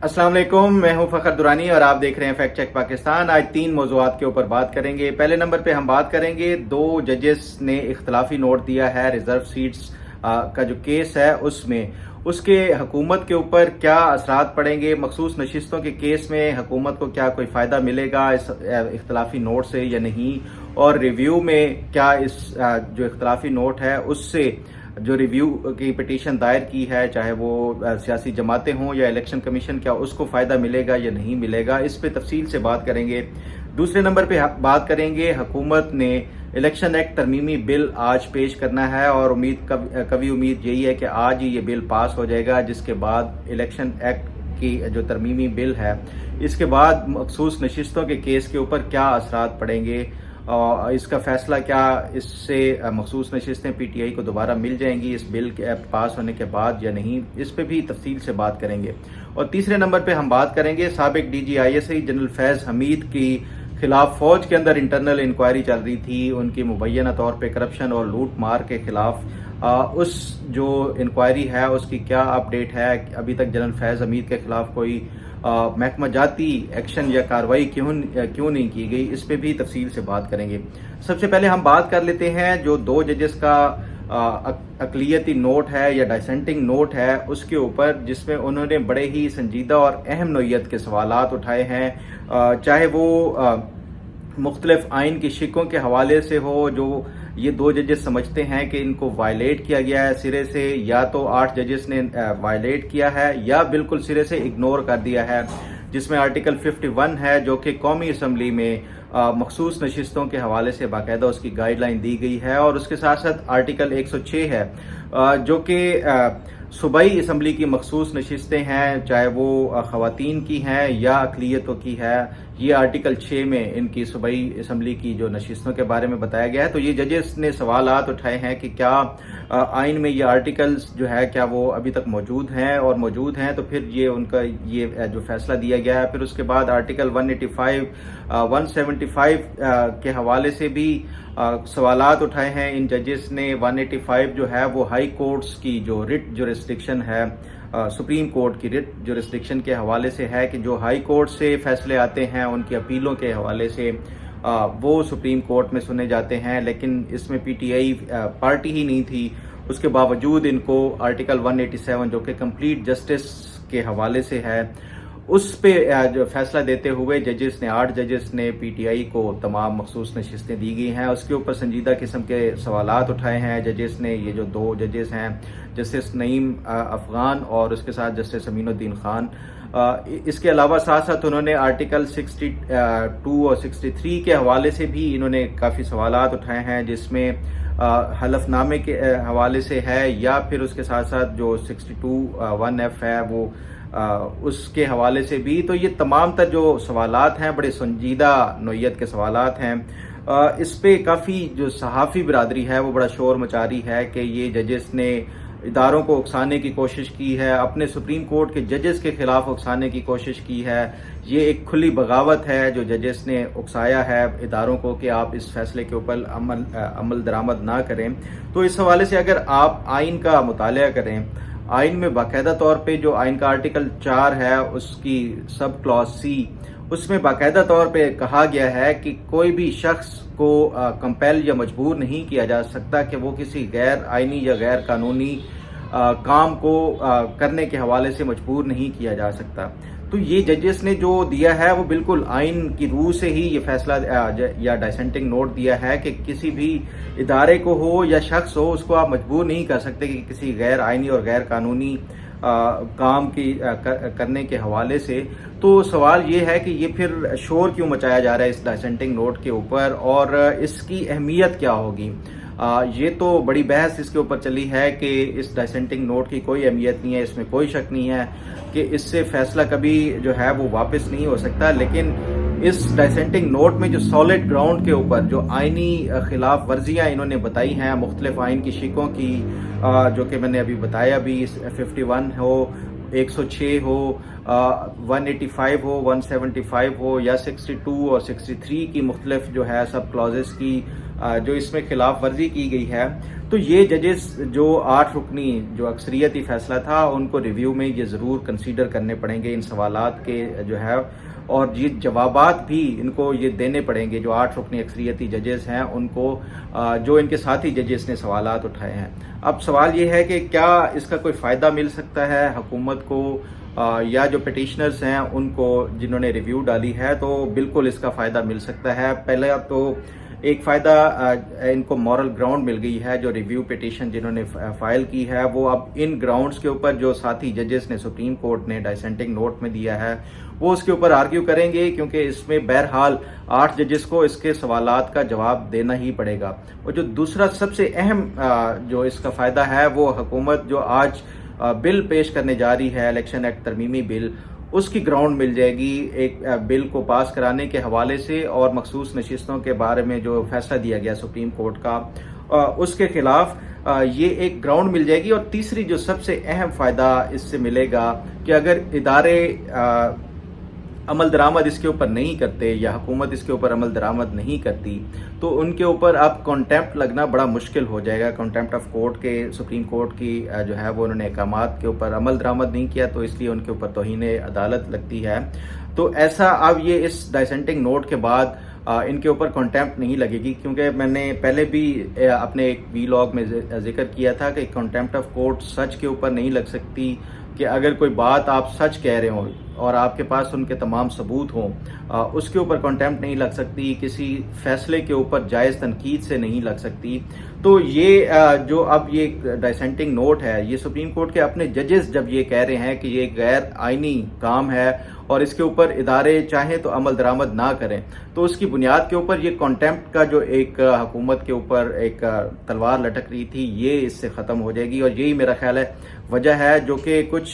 अस्सलाम वालेकुम, मैं हूं फखर दुरानी और आप देख रहे हैं फैक्ट चेक पाकिस्तान। आज 3 मौज़ूआत के ऊपर बात करेंगे। पहले नंबर पे हम बात करेंगे, 2 जजेस ने इख्तलाफी नोट दिया है रिजर्व सीट्स का जो केस है उसमें, उसके हुकूमत के ऊपर क्या असरात पड़ेंगे। मखसूस नशिस्तों के केस में हुकूमत को क्या कोई फ़ायदा मिलेगा इस इख्तलाफी नोट से या नहीं, और रिव्यू में क्या इस जो इख्तलाफी नोट है उससे जो रिव्यू की पिटीशन दायर की है, चाहे वो सियासी जमातें हों या इलेक्शन कमीशन, क्या उसको फ़ायदा मिलेगा या नहीं मिलेगा, इस पे तफसील से बात करेंगे। दूसरे नंबर पे बात करेंगे, हुकूमत ने इलेक्शन एक्ट तरमीमी बिल आज पेश करना है और कभी उम्मीद यही है कि आज ही ये बिल पास हो जाएगा, जिसके बाद इलेक्शन एक्ट की जो तरमीमी बिल है इसके बाद मखसूस नशिस्तों के केस के ऊपर क्या असरात पड़ेंगे और इसका फैसला क्या, इससे मखसूस नशिस्तें पीटीआई को दोबारा मिल जाएंगी इस बिल के पास होने के बाद या नहीं, इस पे भी तफसील से बात करेंगे। और तीसरे नंबर पे हम बात करेंगे, साबिक DGISI जनरल फैज़ हमीद की खिलाफ फौज के अंदर इंटरनल इंक्वायरी चल रही थी, उनकी मुबैना तौर पे करप्शन और लूट मार के खिलाफ उस जो इंक्वायरी है उसकी क्या अपडेट है। अभी तक जनरल फैज़ हमीद के खिलाफ कोई महकमा जाती एक्शन या कार्रवाई क्यों नहीं की गई, इस पे भी तफसील से बात करेंगे। सबसे पहले हम बात कर लेते हैं जो 2 जजेस का अकलियती नोट है या डाइसेंटिंग नोट है उसके ऊपर, जिसमें उन्होंने बड़े ही संजीदा और अहम नोयत के सवालात उठाए हैं, चाहे वो मुख्तलिफ आइन की शिकों के हवाले से हो, जो ये 2 जजेस समझते हैं कि इनको वायलेट किया गया है सिरे से, या तो 8 जजेस ने वायलेट किया है या बिल्कुल सिरे से इग्नोर कर दिया है, जिसमें आर्टिकल 51 है जो कि कौमी असम्बली में मखसूस नशिस्तों के हवाले से बाकायदा उसकी गाइडलाइन दी गई है, और उसके साथ साथ आर्टिकल 106 है जो कि सूबाई असम्बली की मखसूस नशिस्तें हैं, चाहे वो ख़वातीन की हैं या अक़लियतों की है। ये आर्टिकल 6 में इनकी सूबाई असम्बली की जो नशिस्तों के बारे में बताया गया है। तो ये जजेस ने सवालात उठाए हैं कि क्या आइन में ये आर्टिकल्स जो है क्या वो अभी तक मौजूद हैं, और मौजूद हैं तो फिर ये उनका ये जो फैसला दिया गया है। फिर उसके बाद आर्टिकल 185 175 के हवाले से भी सवालात उठाए हैं इन जजेस ने। 185 जो है वो हाई कोर्ट्स की जो रिट जुरिस्डिक्शन है, सुप्रीम कोर्ट की रिट जुरिस्डिक्शन के हवाले से है कि जो हाई कोर्ट से फैसले आते हैं उनकी अपीलों के हवाले से वो सुप्रीम कोर्ट में सुने जाते हैं, लेकिन इसमें पीटीआई पार्टी ही नहीं थी, उसके बावजूद इनको आर्टिकल 187 जो कि कंप्लीट जस्टिस के हवाले से है उस पे जो फैसला देते हुए जजेस ने 8 जजेस ने पीटीआई को तमाम मखसूस नशिस्तें दी गई हैं। उसके ऊपर संजीदा किस्म के सवालात उठाए हैं जजेस ने। ये जो 2 जजेस हैं, जस्टिस नईम अफगान और उसके साथ जस्टिस अमीनुद्दीन खान, इसके अलावा साथ साथ उन्होंने आर्टिकल 62 और 63 के हवाले से भी इन्होंने काफ़ी सवालात उठाए हैं, जिसमें हलफनामे के हवाले से है, या फिर उसके साथ साथ जो 62(1)(f) है वो उसके हवाले से भी। तो ये तमाम तर जो सवालात हैं बड़े संजीदा नोयत के सवालात हैं। इस पे काफ़ी जो सहाफ़ी बिरादरी है वो बड़ा शोर मचा रही है कि ये जजेस ने इदारों को उकसाने की कोशिश की है, अपने सुप्रीम कोर्ट के जजेस के खिलाफ उकसाने की कोशिश की है। ये एक खुली बगावत है जो जजेस ने उकसाया है इदारों को कि आप इस फैसले के ऊपर अमल दरामद ना करें। तो इस हवाले से अगर आप आइन का मुतालिया करें, आइन में बाकायदा तौर पे जो आइन का आर्टिकल 4 है उसकी सब क्लॉज C, उसमें बाकायदा तौर पे कहा गया है कि कोई भी शख्स को कंपेल या मजबूर नहीं किया जा सकता कि वो किसी गैर आइनी या गैर कानूनी काम को करने के हवाले से मजबूर नहीं किया जा सकता। तो ये जजेस ने जो दिया है वो बिल्कुल आइन की रूह से ही ये फैसला या डाइसेंटिंग नोट दिया है कि किसी भी इदारे को हो या शख्स हो उसको आप मजबूर नहीं कर सकते कि किसी गैर आइनी और गैर कानूनी काम की करने के हवाले से। तो सवाल ये है कि ये फिर शोर क्यों मचाया जा रहा है इस डाइसेंटिंग नोट के ऊपर, और इसकी अहमियत क्या होगी। ये तो बड़ी बहस इसके ऊपर चली है कि इस डाइसेंटिंग नोट की कोई अहमियत नहीं है, इसमें कोई शक नहीं है कि इससे फैसला कभी जो है वो वापस नहीं हो सकता। लेकिन इस डाइसेंटिंग नोट में जो सॉलिड ग्राउंड के ऊपर जो आइनी खिलाफ वर्जियाँ इन्होंने बताई हैं मुख्तलिफ आइन की शिकों की, जो कि मैंने अभी बताया भी, 51 हो, 106 हो, 185 हो, 175 हो या 62 और 63 की मुख्तलिफ जो है सब क्लॉजेस की जो इसमें खिलाफ वर्जी की गई है, तो ये जजेस जो 8 रुकनी जो अक्सरियती फैसला था उनको रिव्यू में ये ज़रूर कंसीडर करने पड़ेंगे इन सवालात के जो है, और ये जवाबात भी इनको ये देने पड़ेंगे जो 8 रुकनी अक्सरियती जजेस हैं उनको, जो इनके साथी जजेस ने सवालात उठाए हैं। अब सवाल ये है कि क्या इसका कोई फ़ायदा मिल सकता है हुकूमत को या जो पिटिशनर्स हैं उनको जिन्होंने रिव्यू डाली है, तो बिल्कुल इसका फ़ायदा मिल सकता है। पहले तो एक फ़ायदा इनको मॉरल ग्राउंड मिल गई है, जो रिव्यू पिटीशन जिन्होंने फाइल की है वो अब इन ग्राउंड्स के ऊपर जो साथी जजेस ने सुप्रीम कोर्ट ने डाइसेंटिंग नोट में दिया है वो उसके ऊपर आर्ग्यू करेंगे, क्योंकि इसमें बहरहाल 8 जजेस को इसके सवालात का जवाब देना ही पड़ेगा। और जो दूसरा सबसे अहम जो इसका फ़ायदा है वो हुकूमत जो आज बिल पेश करने जा रही है, इलेक्शन एक्ट तरमीमी बिल, उसकी ग्राउंड मिल जाएगी एक बिल को पास कराने के हवाले से, और मखसूस नशिस्तों के बारे में जो फैसला दिया गया सुप्रीम कोर्ट का उसके खिलाफ ये एक ग्राउंड मिल जाएगी। और तीसरी जो सबसे अहम फ़ायदा इससे मिलेगा कि अगर इदारे अमल दरामद इसके ऊपर नहीं करते या हुकूमत इसके ऊपर अमल दरामद नहीं करती, तो उनके ऊपर अब कॉन्टेम्प्ट लगना बड़ा मुश्किल हो जाएगा। कॉन्टेम्प्ट ऑफ कोर्ट के सुप्रीम कोर्ट की जो है वो उन्होंने अहकामात के ऊपर अमल दरामद नहीं किया, तो इसलिए उनके ऊपर तौहीन अदालत लगती है। तो ऐसा अब ये इस डाइसेंटिंग नोट के बाद इनके ऊपर कॉन्टेम्प्ट नहीं लगेगी, क्योंकि मैंने पहले भी अपने एक वीलॉग में जिक्र किया था कि कॉन्टेम्प्ट ऑफ कोर्ट सच के ऊपर नहीं लग सकती, कि अगर कोई बात आप सच कह रहे हो और आपके पास उनके तमाम सबूत हों, उसके ऊपर कॉन्टेम्प्ट नहीं लग सकती, किसी फैसले के ऊपर जायज़ तनकीद से नहीं लग सकती। तो ये जो अब ये डाइसेंटिंग नोट है, ये सुप्रीम कोर्ट के अपने जजेस जब ये कह रहे हैं कि ये गैर आइनी काम है और इसके ऊपर इदारे चाहें तो अमल दरामद ना करें, तो उसकी बुनियाद के ऊपर ये कॉन्टेम्प्ट का जो एक हुकूमत के ऊपर एक तलवार लटक रही थी, ये इससे ख़त्म हो जाएगी। और यही मेरा ख्याल है वजह है जो कि कुछ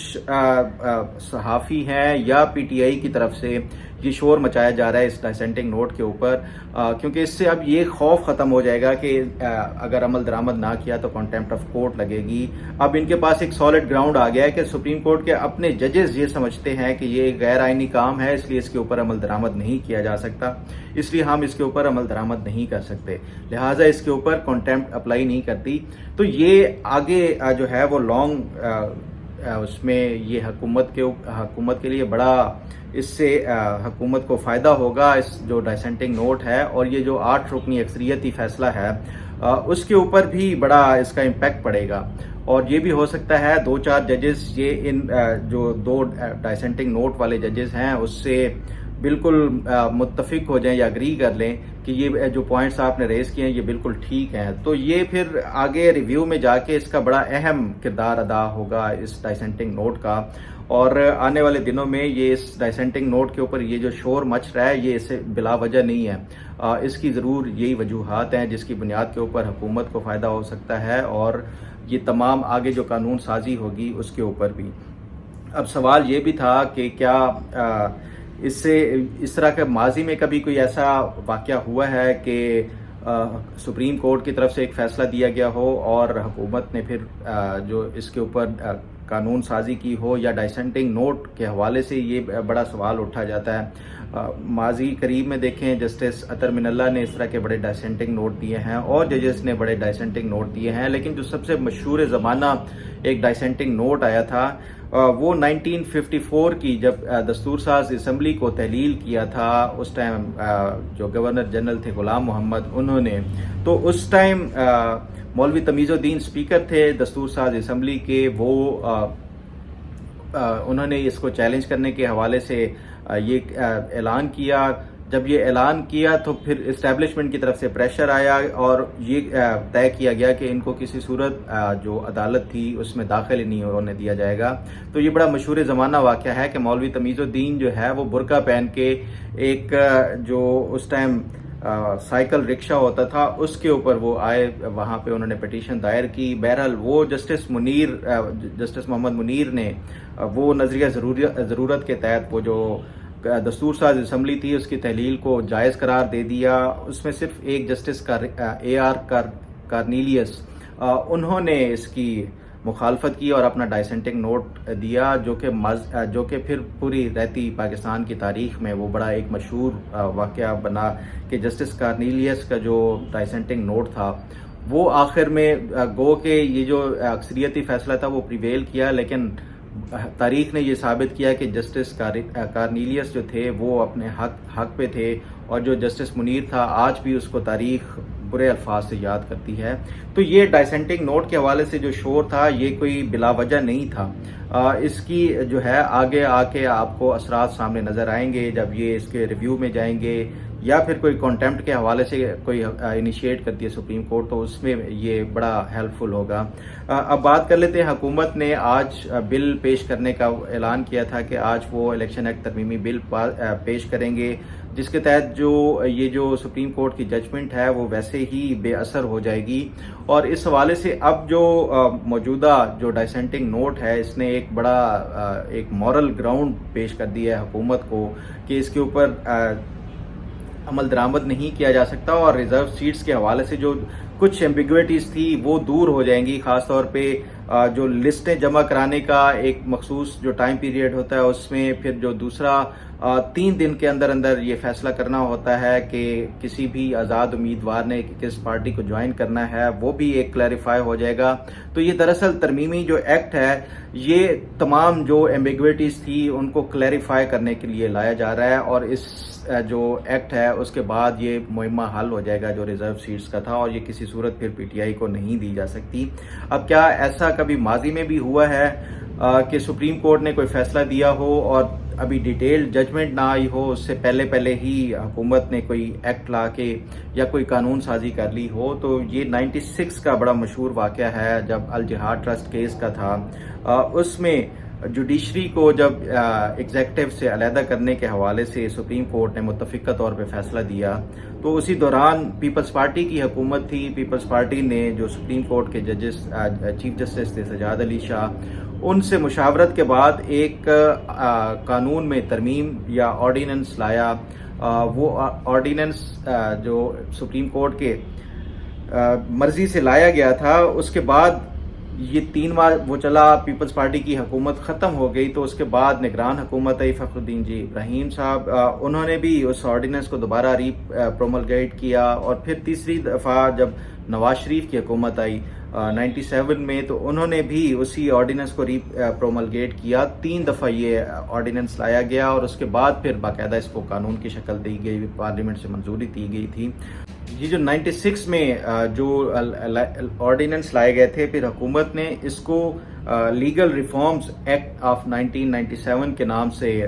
सहाफ़ी हैं या पीटीआई की तरफ से ये शोर मचाया जा रहा है इस डाइसेंटिंग नोट के ऊपर, क्योंकि इससे अब ये खौफ ख़त्म हो जाएगा कि अगर अमल दरामद ना किया तो कॉन्टेम्प्ट ऑफ कोर्ट लगेगी। अब इनके पास एक सॉलिड ग्राउंड आ गया है कि सुप्रीम कोर्ट के अपने जजेस ये समझते हैं कि ये गैर आइनी काम है, इसलिए इसके ऊपर अमल दरामद नहीं किया जा सकता, इसलिए हम इसके ऊपर अमल दरामद नहीं कर सकते, लिहाजा इसके ऊपर कॉन्टेम्प्ट अप्लाई नहीं करती। तो ये आगे जो है वो लॉन्ग उसमें ये हुकूमत के लिए बड़ा इससे हुकूमत को फ़ायदा होगा, इस जो डाइसेंटिंग नोट है और ये जो 8 रुकनी अक्सरियती फैसला है उसके ऊपर भी बड़ा इसका इम्पैक्ट पड़ेगा। और ये भी हो सकता है 2-4 जजेस ये इन जो 2 डाइसेंटिंग नोट वाले जजेस हैं उससे बिल्कुल मुत्तफिक हो जाएं या अग्री कर लें कि ये जो पॉइंट्स आपने रेज किए हैं ये बिल्कुल ठीक हैं, तो ये फिर आगे रिव्यू में जाके इसका बड़ा अहम किरदार अदा होगा इस डाइसेंटिंग नोट का। और आने वाले दिनों में ये इस डाइसेंटिंग नोट के ऊपर ये जो शोर मच रहा है ये इससे बिला वजह नहीं है, इसकी ज़रूर यही वजूहात हैं जिसकी बुनियाद के ऊपर हुकूमत को फ़ायदा हो सकता है और ये तमाम आगे जो कानून साजी होगी उसके ऊपर भी। अब सवाल ये भी था कि क्या इससे इस तरह का माजी में कभी कोई ऐसा वाक़या हुआ है कि सुप्रीम कोर्ट की तरफ से एक फ़ैसला दिया गया हो और हुकूमत ने फिर जो इसके ऊपर कानून साजी की हो, या डाइसेंटिंग नोट के हवाले से ये बड़ा सवाल उठा जाता है। माजी करीब में देखें जस्टिस अतर मिनल्ला ने इस तरह के बड़े डाइसेंटिंग नोट दिए हैं और जजेस ने बड़े डाइसेंटिंग नोट दिए हैं, लेकिन जो सबसे मशहूर ज़माना एक डाइसेंटिंग नोट आया था वो 1954 की जब दस्तूर साज असम्बली को तहलील किया था, उस टाइम जो गवर्नर जनरल थे गुलाम मोहम्मद उन्होंने, तो उस टाइम मौलवी तमीज़ुद्दीन स्पीकर थे दस्तूर साज असम्बली के, वो उन्होंने इसको चैलेंज करने के हवाले से ये ऐलान किया। जब ये ऐलान किया तो फिर इस्टेब्लिशमेंट की तरफ से प्रेशर आया और ये तय किया गया कि इनको किसी सूरत जो अदालत थी उसमें दाखिल नहीं होने दिया जाएगा। तो ये बड़ा मशहूर ज़माना वाक़या है कि मौलवी तमीज़ुद्दीन जो है वो बुरका पहन के एक जो उस टाइम साइकिल रिक्शा होता था उसके ऊपर वो आए, वहाँ पे उन्होंने पिटीशन दायर की। बहरहाल वो जस्टिस मोहम्मद मुनीर ने वो नज़रिया ज़रूरत के तहत वो जो दस्तूर साज असम्बली थी उसकी तहलील को जायज़ करार दे दिया। उसमें सिर्फ एक जस्टिस का AR कार्नीलियस उन्होंने इसकी مخالفت کی اور اپنا ڈائسنٹنگ نوٹ دیا، جو کہ پھر پوری رہتی پاکستان کی تاریخ میں وہ بڑا ایک مشہور واقعہ بنا کہ جسٹس کارنیلیس کا جو ڈائسنٹنگ نوٹ تھا وہ آخر میں گو کہ یہ جو اکثریتی فیصلہ تھا وہ پریویل کیا، لیکن تاریخ نے یہ ثابت کیا کہ جسٹس کارنیلیس جو تھے وہ اپنے حق پہ تھے، اور جو جسٹس منیر تھا آج بھی اس کو تاریخ برے الفاظ سے یاد کرتی ہے۔ تو یہ ڈائسنٹنگ نوٹ کے حوالے سے جو شور تھا یہ کوئی بلا وجہ نہیں تھا، اس کی جو ہے آگے آ کے آپ کو اثرات سامنے نظر آئیں گے جب یہ اس کے ریویو میں جائیں گے، یا پھر کوئی کانٹیمپٹ کے حوالے سے کوئی انیشیٹ کرتی ہے سپریم کورٹ تو اس میں یہ بڑا ہیلپ فل ہوگا۔ اب بات کر لیتے ہیں، حکومت نے آج بل پیش کرنے کا اعلان کیا تھا کہ آج وہ الیکشن ایکٹ ترمیمی بل پیش کریں گے، جس کے تحت یہ جو سپریم کورٹ کی ججمنٹ ہے وہ ویسے ہی بے اثر ہو جائے گی، اور اس حوالے سے اب جو موجودہ جو ڈائسنٹنگ نوٹ ہے اس نے ایک بڑا ایک مورل گراؤنڈ پیش کر دیا ہے حکومت کو کہ اس کے اوپر عمل درآمد نہیں کیا جا سکتا، اور ریزرو سیٹس کے حوالے سے جو کچھ ایمبیگوٹیز تھی وہ دور ہو جائیں گی، خاص طور پہ جو لسٹیں جمع کرانے کا ایک مخصوص جو ٹائم پیریڈ ہوتا ہے اس میں پھر جو دوسرا 3 دن کے اندر اندر یہ فیصلہ کرنا ہوتا ہے کہ کسی بھی آزاد امیدوار نے کس پارٹی کو جوائن کرنا ہے، وہ بھی ایک کلیریفائی ہو جائے گا۔ تو یہ دراصل ترمیمی جو ایکٹ ہے یہ تمام جو ایمبیگوٹیز تھی ان کو کلیریفائی کرنے کے لیے لایا جا رہا ہے، اور اس جو ایکٹ ہے اس کے بعد یہ معمہ حل ہو جائے گا جو ریزرو سیٹس کا تھا، اور یہ کسی صورت پھر پی ٹی آئی کو نہیں دی جا سکتی۔ اب کیا ایسا کبھی ماضی میں بھی ہوا ہے کہ سپریم کورٹ نے کوئی فیصلہ دیا ہو اور ابھی ڈیٹیل ججمنٹ نہ آئی ہو، اس سے پہلے ہی حکومت نے کوئی ایکٹ لا کے یا کوئی قانون سازی کر لی ہو؟ تو یہ 96 کا بڑا مشہور واقعہ ہے جب الجہاد ٹرسٹ کیس کا تھا، اس میں جوڈیشری کو جب ایگزیکٹو سے علیحدہ کرنے کے حوالے سے سپریم کورٹ نے متفقہ طور پہ فیصلہ دیا، تو اسی دوران پیپلز پارٹی کی حکومت تھی۔ پیپلز پارٹی نے جو سپریم کورٹ کے ججز چیف جسٹس تھے سجاد علی شاہ، ان سے مشاورت کے بعد ایک قانون میں ترمیم یا آرڈیننس لایا۔ وہ آرڈیننس جو سپریم کورٹ کے مرضی سے لایا گیا تھا، اس کے بعد یہ 3 ماہ وہ چلا، پیپلز پارٹی کی حکومت ختم ہو گئی، تو اس کے بعد نگران حکومت آئی فخر الدین جی ابراہیم صاحب، انہوں نے بھی اس آرڈیننس کو دوبارہ ری پروملگیٹ کیا، اور پھر تیسری دفعہ جب نواز شریف کی حکومت آئی 97 میں، تو انہوں نے بھی اسی آرڈیننس کو ری پروملگیٹ کیا۔ 3 دفعہ یہ آرڈیننس لایا گیا، اور اس کے بعد پھر باقاعدہ اس کو قانون کی شکل دی گئی، پارلیمنٹ سے منظوری دی گئی تھی۔ یہ جو 96 میں جو آرڈیننس لائے گئے تھے، پھر حکومت نے اس کو لیگل ریفارمز ایکٹ آف 1997 کے نام سے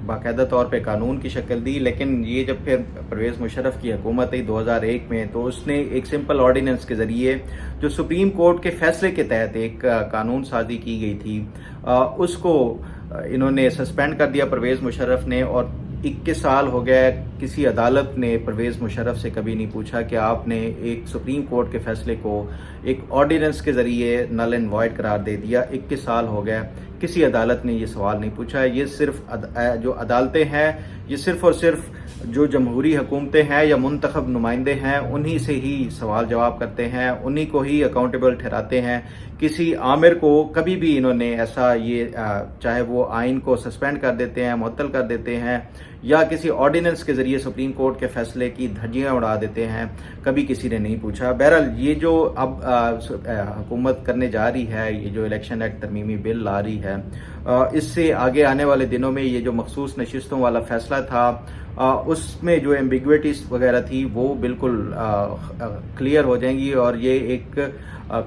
باقاعدہ طور پہ قانون کی شکل دی، لیکن یہ جب پھر پرویز مشرف کی حکومت آئی 2001 میں، تو اس نے ایک سمپل آرڈیننس کے ذریعے جو سپریم کورٹ کے فیصلے کے تحت ایک قانون سازی کی گئی تھی، اس کو انہوں نے سسپینڈ کر دیا پرویز مشرف نے، اور 21 سال ہو گئے کسی عدالت نے پرویز مشرف سے کبھی نہیں پوچھا کہ آپ نے ایک سپریم کورٹ کے فیصلے کو ایک آرڈیننس کے ذریعے نل اینڈ وائڈ قرار دے دیا۔ 21 سال ہو گئے کسی عدالت نے یہ سوال نہیں پوچھا۔ یہ صرف جو عدالتیں ہیں یہ صرف اور صرف جو جمہوری حکومتیں ہیں یا منتخب نمائندے ہیں انہی سے ہی سوال جواب کرتے ہیں، انہی کو ہی اکاؤنٹیبل ٹھہراتے ہیں۔ کسی آمر کو کبھی بھی انہوں نے ایسا یہ چاہے وہ آئین کو سسپینڈ کر دیتے ہیں، معطل کر دیتے ہیں، یا کسی آرڈیننس کے ذریعے سپریم کورٹ کے فیصلے کی دھجیاں اڑا دیتے ہیں، کبھی کسی نے نہیں پوچھا۔ بہرحال یہ جو اب حکومت کرنے جا رہی ہے، یہ جو الیکشن ایکٹ ترمیمی بل لا رہی ہے، اس سے آگے آنے والے دنوں میں یہ جو مخصوص نشستوں والا فیصلہ تھا، اس میں جو ایمبیگوٹیز وغیرہ تھی وہ بالکل کلیئر ہو جائیں گی، اور یہ ایک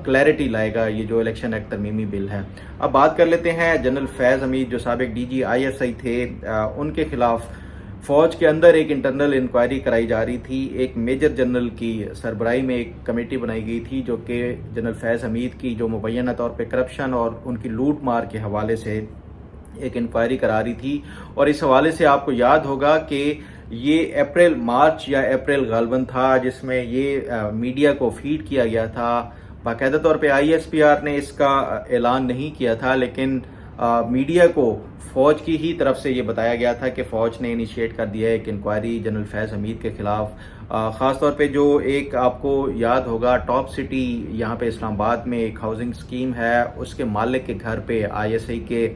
کلیئرٹی لائے گا یہ جو الیکشن ایکٹ ترمیمی بل ہے۔ اب بات کر لیتے ہیں جنرل فیض حمید جو سابق ڈی جی ISI تھے، ان کے خلاف فوج کے اندر ایک انٹرنل انکوائری کرائی جا رہی تھی۔ ایک میجر جنرل کی سربراہی میں ایک کمیٹی بنائی گئی تھی جو کہ جنرل فیض حمید کی جو مبینہ طور پہ کرپشن اور ان کی لوٹ مار کے حوالے سے ایک انکوائری کرا رہی تھی، اور اس حوالے سے آپ کو یاد ہوگا کہ یہ مارچ یا اپریل غالباً تھا جس میں یہ میڈیا کو فیڈ کیا گیا تھا۔ باقاعدہ طور پہ ISPR نے اس کا اعلان نہیں کیا تھا، لیکن میڈیا کو فوج کی ہی طرف سے یہ بتایا گیا تھا کہ فوج نے انیشیٹ کر دیا ہے ایک انکوائری جنرل فیض حمید کے خلاف. خاص طور پہ جو ایک آپ کو یاد ہوگا ٹاپ سٹی یہاں پہ اسلام آباد میں ایک ہاؤسنگ اسکیم ہے، اس کے مالک کے گھر پہ آئی ایس آئی کے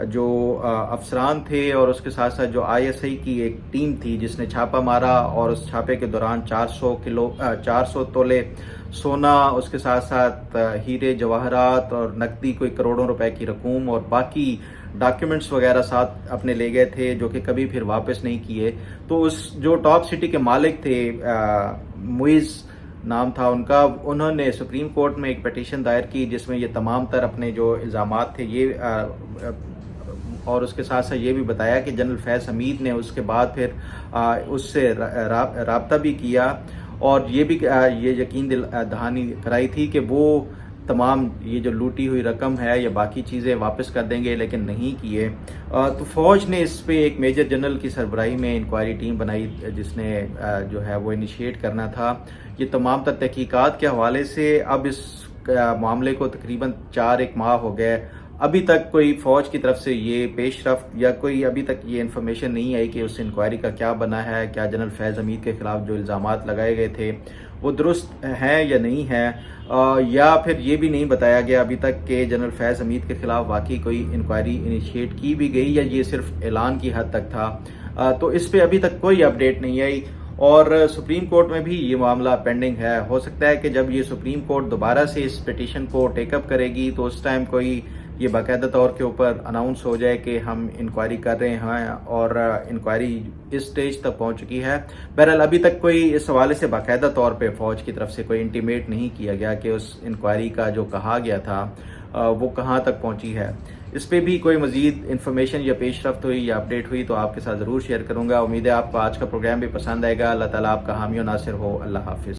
جو افسران تھے اور اس کے ساتھ ساتھ جو آئی ایس آئی کی ایک ٹیم تھی جس نے چھاپہ مارا، اور اس چھاپے کے دوران 400 تولے سونا، اس کے ساتھ ساتھ ہیرے جواہرات اور نقدی کوئی کروڑوں روپے کی رقوم اور باقی ڈاکیومنٹس وغیرہ ساتھ اپنے لے گئے تھے جو کہ کبھی پھر واپس نہیں کیے. تو اس جو ٹاپ سٹی کے مالک تھے، معیز نام تھا ان کا، انہوں نے سپریم کورٹ میں ایک پٹیشن دائر کی جس میں یہ تمام تر اپنے جو الزامات تھے یہ اور اس کے ساتھ ساتھ یہ بھی بتایا کہ جنرل فیض حمید نے اس کے بعد پھر اس سے رابطہ بھی کیا اور یہ بھی یہ یقین دہانی کرائی تھی کہ وہ تمام یہ جو لوٹی ہوئی رقم ہے یا باقی چیزیں واپس کر دیں گے، لیکن نہیں کیے. تو فوج نے اس پہ ایک میجر جنرل کی سربراہی میں انکوائری ٹیم بنائی جس نے جو ہے وہ انیشیٹ کرنا تھا. یہ تمام تر تحقیقات کے حوالے سے اب اس معاملے کو تقریباً 4 ماہ ہو گئے، ابھی تک کوئی فوج کی طرف سے یہ پیش رفت یا کوئی ابھی تک یہ انفارمیشن نہیں آئی کہ اس انکوائری کا کیا بنا ہے، کیا جنرل فیض حمید کے خلاف جو الزامات لگائے گئے تھے وہ درست ہیں یا نہیں ہیں، یا پھر یہ بھی نہیں بتایا گیا ابھی تک کہ جنرل فیض حمید کے خلاف واقعی کوئی انکوائری انیشیٹ کی بھی گئی یا یہ صرف اعلان کی حد تک تھا. تو اس پہ ابھی تک کوئی اپڈیٹ نہیں آئی اور سپریم کورٹ میں بھی یہ معاملہ پینڈنگ ہے. ہو سکتا ہے کہ جب یہ سپریم کورٹ دوبارہ سے اس پٹیشن کو ٹیک اپ کرے گی تو اس ٹائم کوئی یہ باقاعدہ طور کے اوپر اناؤنس ہو جائے کہ ہم انکوائری کر رہے ہیں اور انکوائری اس سٹیج تک پہنچ چکی ہے. بہرحال ابھی تک کوئی اس حوالے سے باقاعدہ طور پہ فوج کی طرف سے کوئی انٹیمیٹ نہیں کیا گیا کہ اس انکوائری کا جو کہا گیا تھا وہ کہاں تک پہنچی ہے. اس پہ بھی کوئی مزید انفارمیشن یا پیش رفت ہوئی یا اپڈیٹ ہوئی تو آپ کے ساتھ ضرور شیئر کروں گا. امید ہے آپ کو آج کا پروگرام بھی پسند آئے گا. اللہ تعالیٰ آپ کا حامی و ناصر ہو. اللہ حافظ.